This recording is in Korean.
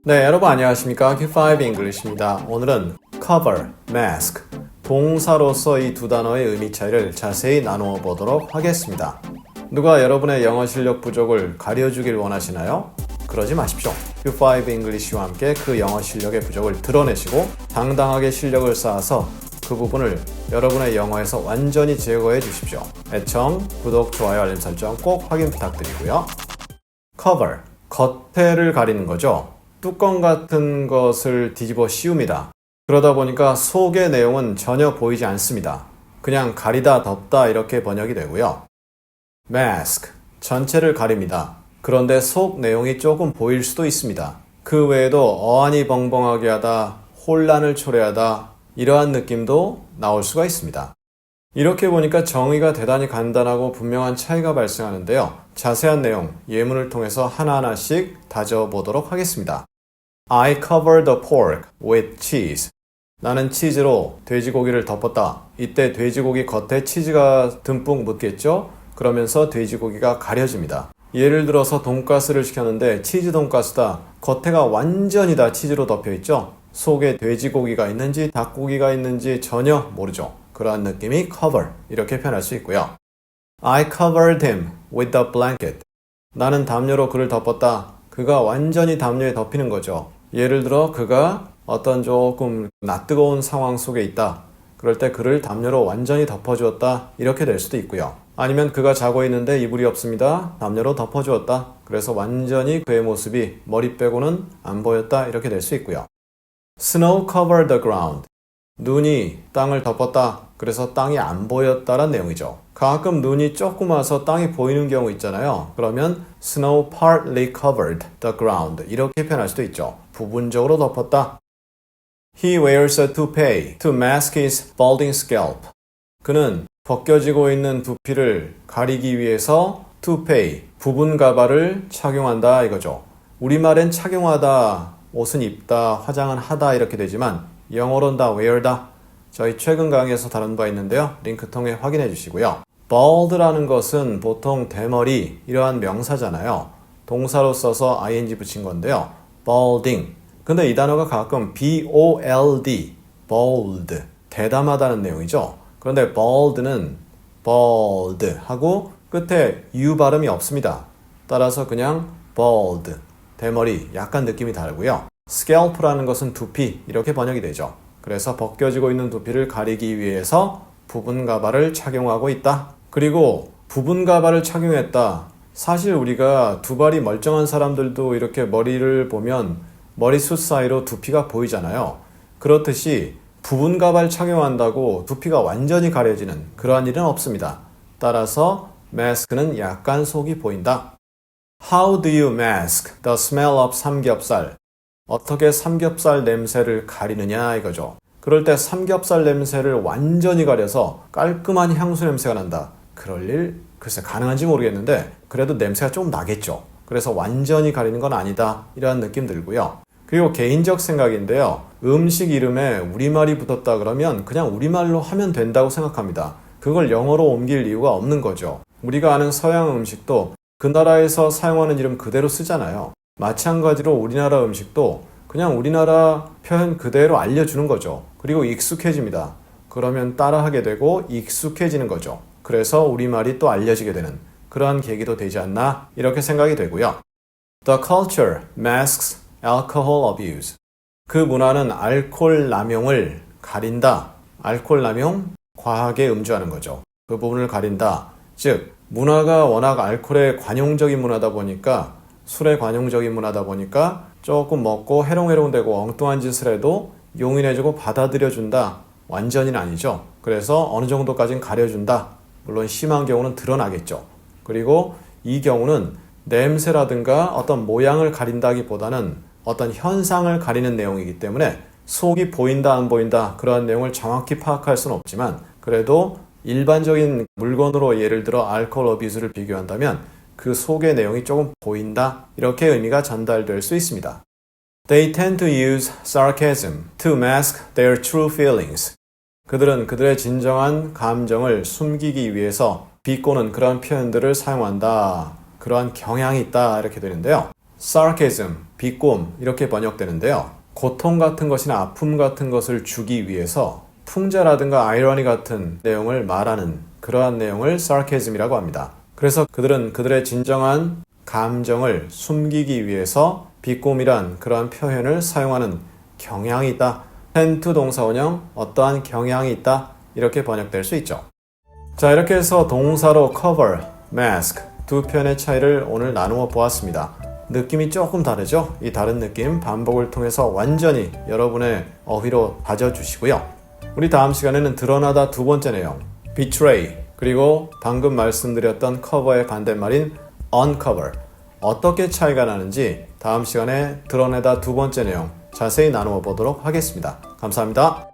네, 여러분 안녕하십니까? Q5 English입니다. 오늘은 cover, mask, 동사로서 이 두 단어의 의미 차이를 자세히 나누어 보도록 하겠습니다. 누가 여러분의 영어 실력 부족을 가려주길 원하시나요? 그러지 마십시오. Q5 English와 함께 그 영어 실력의 부족을 드러내시고 당당하게 실력을 쌓아서 그 부분을 여러분의 영어에서 완전히 제거해 주십시오. 애청, 구독, 좋아요, 알림 설정 꼭 확인 부탁드리고요. cover, 겉에를 가리는 거죠. 뚜껑 같은 것을 뒤집어 씌웁니다. 그러다 보니까 속의 내용은 전혀 보이지 않습니다. 그냥 가리다 덮다 이렇게 번역이 되고요. mask, 전체를 가립니다. 그런데 속 내용이 조금 보일 수도 있습니다. 그 외에도 어안이 벙벙하게 하다, 혼란을 초래하다 이러한 느낌도 나올 수가 있습니다. 이렇게 보니까 정의가 대단히 간단하고 분명한 차이가 발생하는데요. 자세한 내용, 예문을 통해서 하나하나씩 다져보도록 하겠습니다. I cover the pork with cheese. 나는 치즈로 돼지고기를 덮었다. 이때 돼지고기 겉에 치즈가 듬뿍 묻겠죠? 그러면서 돼지고기가 가려집니다. 예를 들어서 돈가스를 시켰는데 치즈 돈가스다. 겉에가 완전히 다 치즈로 덮여 있죠? 속에 돼지고기가 있는지 닭고기가 있는지 전혀 모르죠. 그러한 느낌이 cover 이렇게 표현할 수 있고요. I covered him with a blanket. 나는 담요로 그를 덮었다. 그가 완전히 담요에 덮이는 거죠. 예를 들어 그가 어떤 조금 낯뜨거운 상황 속에 있다. 그럴 때 그를 담요로 완전히 덮어주었다. 이렇게 될 수도 있고요. 아니면 그가 자고 있는데 이불이 없습니다. 담요로 덮어주었다. 그래서 완전히 그의 모습이 머리 빼고는 안 보였다. 이렇게 될 수 있고요. Snow covered the ground. 눈이 땅을 덮었다. 그래서 땅이 안 보였다란 내용이죠. 가끔 눈이 조금 와서 땅이 보이는 경우 있잖아요. 그러면 snow partly covered the ground 이렇게 표현할 수도 있죠. 부분적으로 덮었다. He wears a toupee to mask his balding scalp. 그는 벗겨지고 있는 두피를 가리기 위해서 toupee, 부분 가발을 착용한다 이거죠. 우리말엔 착용하다, 옷은 입다, 화장은 하다 이렇게 되지만 영어로는 다 wear다. 저희 최근 강의에서 다룬 바 있는데요. 링크 통해 확인해 주시고요. bald라는 것은 보통 대머리 이러한 명사잖아요. 동사로 써서 ing 붙인 건데요. balding. 근데 이 단어가 가끔 bold, bold, 대담하다는 내용이죠. 그런데 bald는 bald 하고 끝에 u 발음이 없습니다. 따라서 그냥 bald, 대머리, 약간 느낌이 다르고요. scalp라는 것은 두피 이렇게 번역이 되죠. 그래서 벗겨지고 있는 두피를 가리기 위해서 부분 가발을 착용하고 있다. 그리고 부분 가발을 착용했다. 사실 우리가 두 발이 멀쩡한 사람들도 이렇게 머리를 보면 머리숱 사이로 두피가 보이잖아요. 그렇듯이 부분 가발 착용한다고 두피가 완전히 가려지는 그러한 일은 없습니다. 따라서 mask는 약간 속이 보인다. How do you mask the smell of 삼겹살? 어떻게 삼겹살 냄새를 가리느냐 이거죠. 그럴 때 삼겹살 냄새를 완전히 가려서 깔끔한 향수 냄새가 난다. 그럴 일 글쎄 가능한지 모르겠는데 그래도 냄새가 좀 나겠죠. 그래서 완전히 가리는 건 아니다. 이러한 느낌 들고요. 그리고 개인적 생각인데요. 음식 이름에 우리말이 붙었다 그러면 그냥 우리말로 하면 된다고 생각합니다. 그걸 영어로 옮길 이유가 없는 거죠. 우리가 아는 서양 음식도 그 나라에서 사용하는 이름 그대로 쓰잖아요. 마찬가지로 우리나라 음식도 그냥 우리나라 표현 그대로 알려주는 거죠. 그리고 익숙해집니다. 그러면 따라하게 되고 익숙해지는 거죠. 그래서 우리말이 또 알려지게 되는 그러한 계기도 되지 않나 이렇게 생각이 되고요. The culture masks alcohol abuse. 그 문화는 알코올 남용을 가린다. 알코올 남용, 과하게 음주하는 거죠. 그 부분을 가린다. 즉 문화가 워낙 알코올에 관용적인 문화다 보니까 술에 관용적인 문화다 보니까 조금 먹고 해롱해롱되고 엉뚱한 짓을 해도 용인해주고 받아들여준다. 완전히는 아니죠. 그래서 어느 정도까지는 가려준다. 물론 심한 경우는 드러나겠죠. 그리고 이 경우는 냄새라든가 어떤 모양을 가린다기보다는 어떤 현상을 가리는 내용이기 때문에 속이 보인다 안 보인다 그러한 내용을 정확히 파악할 수는 없지만 그래도 일반적인 물건으로 예를 들어 알코올 어뷰즈를 비교한다면 그 속의 내용이 조금 보인다 이렇게 의미가 전달될 수 있습니다. They tend to use sarcasm to mask their true feelings. 그들은 그들의 진정한 감정을 숨기기 위해서 비꼬는 그런 표현들을 사용한다. 그러한 경향이 있다 이렇게 되는데요. sarcasm, 비꼼 이렇게 번역되는데요. 고통 같은 것이나 아픔 같은 것을 주기 위해서 풍자라든가 아이러니 같은 내용을 말하는 그러한 내용을 sarcasm이라고 합니다. 그래서 그들은 그들의 진정한 감정을 숨기기 위해서 비꼼이란 그러한 표현을 사용하는 경향이 있다. tend to 동사원형 어떠한 경향이 있다. 이렇게 번역될 수 있죠. 자, 이렇게 해서 동사로 cover, mask 두 편의 차이를 오늘 나누어 보았습니다. 느낌이 조금 다르죠? 이 다른 느낌 반복을 통해서 완전히 여러분의 어휘로 다져주시고요. 우리 다음 시간에는 드러나다 두 번째 내용 betray 그리고 방금 말씀드렸던 cover의 반대말인 uncover 어떻게 차이가 나는지 다음 시간에 드러내다 두 번째 내용 자세히 나누어 보도록 하겠습니다. 감사합니다.